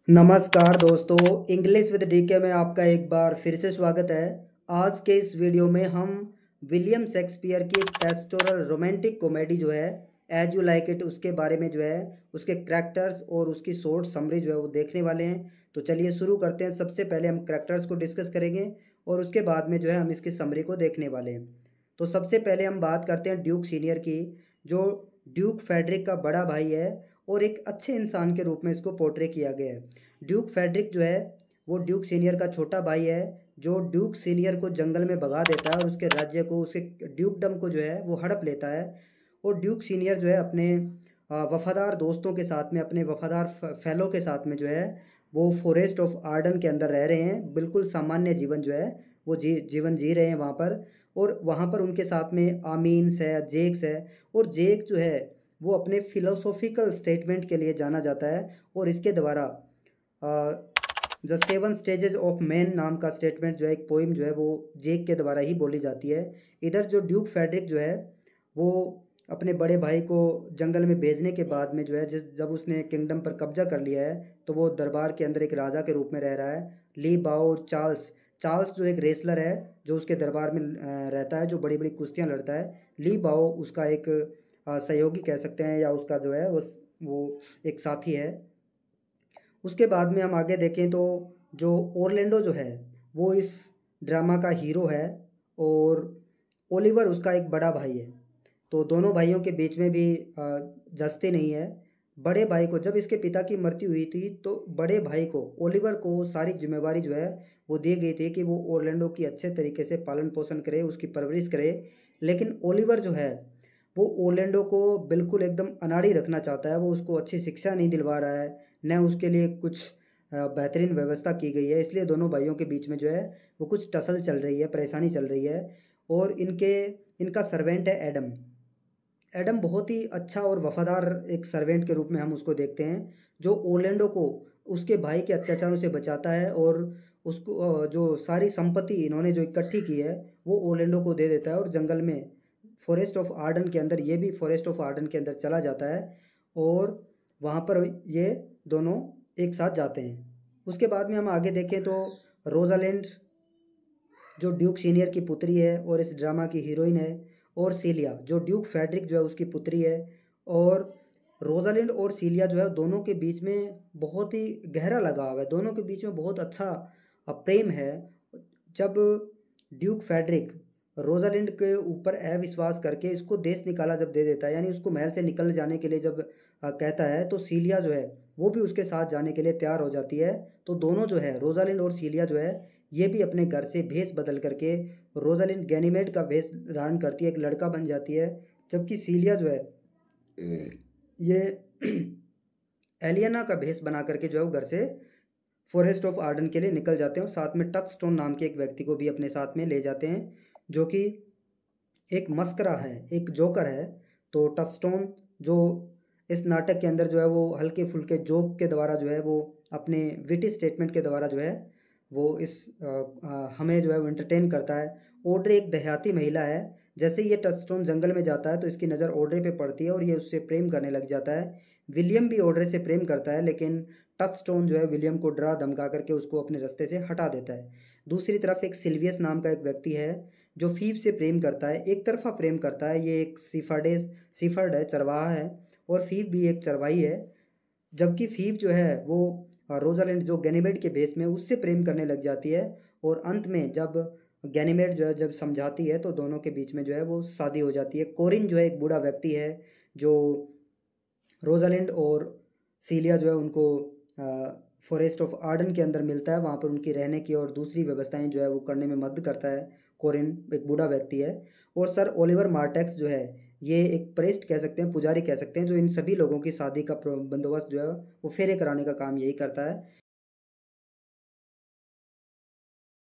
नमस्कार दोस्तों, English with DK में आपका एक बार फिर से स्वागत है। आज के इस वीडियो में हम विलियम शेक्सपियर की पेस्टोरल रोमांटिक कॉमेडी जो है एज यू लाइक इट उसके बारे में जो है उसके करैक्टर्स और उसकी शॉर्ट समरी जो है वो देखने वाले हैं। तो चलिए शुरू करते हैं। सबसे पहले हम करैक्टर्स को डिस्कस करेंगे और उसके बाद में जो है हम इसकी समरी को देखने वाले हैं। तो सबसे पहले हम बात करते हैं ड्यूक सीनियर की, जो ड्यूक फेडरिक का बड़ा भाई है और एक अच्छे इंसान के रूप में इसको पोर्ट्रे किया गया है। ड्यूक फेडरिक जो है वो ड्यूक सीनियर का छोटा भाई है, जो ड्यूक सीनियर को जंगल में भगा देता है और उसके राज्य को, उसके ड्यूकडम को जो है वो हड़प लेता है। और ड्यूक सीनियर जो है अपने वफादार दोस्तों के साथ में, अपने वफादार फेलो के साथ में जो है वो फॉरेस्ट ऑफ आर्डन के अंदर रह रहे हैं। बिल्कुल सामान्य जीवन जो है वो जीवन जी रहे हैं वहाँ पर। और वहाँ पर उनके साथ में आमीन्स है, जेक्स है। और जेक जो है वो अपने फिलोसॉफिकल स्टेटमेंट के लिए जाना जाता है और इसके द्वारा the seven stages of man नाम का स्टेटमेंट जो है, एक पोइम जो है वो जेक के द्वारा ही बोली जाती है। इधर जो ड्यूक फेडरिक जो है वो अपने बड़े भाई को जंगल में भेजने के बाद में जो है जब उसने किंगडम पर कब्जा कर लिया है तो वो दरबार के अंदर एक राजा के रूप में रह रहा है। ली बाओ चार्ल्स चार्ल्स जो एक रेसलर है जो उसके दरबार में रहता है, जो बड़ी बड़ी कुश्तियाँ लड़ता है। ली बाओ उसका एक सहयोगी कह सकते हैं, या उसका जो है वो एक साथी है। उसके बाद में हम आगे देखें तो जो ओरलैंडो जो है वो इस ड्रामा का हीरो है और ओलिवर उसका एक बड़ा भाई है। तो दोनों भाइयों के बीच में भी जस्ती नहीं है। बड़े भाई को, जब इसके पिता की मृत्यु हुई थी तो बड़े भाई को, ओलिवर को, सारी जिम्मेवारी जो है वो दी गई थी कि वो ओरलैंडो की अच्छे तरीके से पालन पोषण करे, उसकी परवरिश करे। लेकिन ओलिवर जो है वो ओरलैंडो को बिल्कुल एकदम अनाड़ी रखना चाहता है। वो उसको अच्छी शिक्षा नहीं दिलवा रहा है, न उसके लिए कुछ बेहतरीन व्यवस्था की गई है। इसलिए दोनों भाइयों के बीच में जो है वो कुछ टसल चल रही है, परेशानी चल रही है। और इनका सर्वेंट है एडम। एडम बहुत ही अच्छा और वफादार एक सर्वेंट के रूप में हम उसको देखते हैं, जो ओरलैंडो को उसके भाई के अत्याचारों से बचाता है और उसको जो सारी संपत्ति इन्होंने जो इकट्ठी की है वो ओरलैंडो को दे देता है और जंगल में फॉरेस्ट ऑफ आर्डन के अंदर, ये भी फॉरेस्ट ऑफ आर्डन के अंदर चला जाता है और वहाँ पर ये दोनों एक साथ जाते हैं। उसके बाद में हम आगे देखें तो रोजालिंड जो ड्यूक सीनियर की पुत्री है और इस ड्रामा की हीरोइन है, और सीलिया जो ड्यूक फेडरिक जो है उसकी पुत्री है। और रोजालिंड और सीलिया जो है दोनों के बीच में बहुत ही गहरा लगाव है, दोनों के बीच में बहुत अच्छा प्रेम है। जब ड्यूक फेडरिक रोजालिंड के ऊपर अविश्वास करके इसको देश निकाला जब दे देता है, यानी उसको महल से निकल जाने के लिए जब कहता है, तो सीलिया जो है वो भी उसके साथ जाने के लिए तैयार हो जाती है। तो दोनों जो है, रोजालिंड और सीलिया जो है, ये भी अपने घर से भेष बदल करके रोजालिंड गैनीमेड का भेष धारण करती है, एक लड़का बन जाती है। जबकि सीलिया जो है ये एलियना का भेष बना करके जो है वो घर से फॉरेस्ट ऑफ आर्डन के लिए निकल जाते हैं और साथ में टचस्टोन नाम के एक व्यक्ति को भी अपने साथ में ले जाते हैं, जो कि एक मस्करा है, एक जोकर है। तो टचस्टोन जो इस नाटक के अंदर जो है वो हल्के फुल्के जोक के द्वारा जो है वो अपने विटी स्टेटमेंट के द्वारा जो है वो हमें जो है वो एंटरटेन करता है। ओड्रे एक देहाती महिला है। जैसे ही ये टचस्टोन जंगल में जाता है तो इसकी नज़र ओड्रे पे पड़ती है और ये उससे प्रेम करने लग जाता है। विलियम भी ओड्रे से प्रेम करता है, लेकिन टचस्टोन जो है विलियम को डरा धमका करके उसको अपने रास्ते से हटा देता है। दूसरी तरफ एक सिल्वियस नाम का एक व्यक्ति है जो फीव से प्रेम करता है, एक तरफा प्रेम करता है। ये एक सीफर्ड है, चरवाहा है, और फीव भी एक चरवाही है। जबकि फीव जो है वो रोजालिंड जो गैनीमेड के भेष में उससे प्रेम करने लग जाती है। और अंत में जब गैनीमेड जो है जब समझाती है तो दोनों के बीच में जो है वो शादी हो जाती है। कोरिन जो है एक बूढ़ा व्यक्ति है, जो रोजालिंड और सीलिया जो है उनको फॉरेस्ट ऑफ आर्डन के अंदर मिलता है, वहाँ पर उनकी रहने की और दूसरी व्यवस्थाएं जो है वो करने में मदद करता है। कोरिन एक बूढ़ा व्यक्ति है। और सर ओलिवर मार्टेक्स जो है ये एक प्रेस्ट कह सकते हैं, पुजारी कह सकते हैं, जो इन सभी लोगों की शादी का बंदोबस्त जो है वो फेरे कराने का काम यही करता है।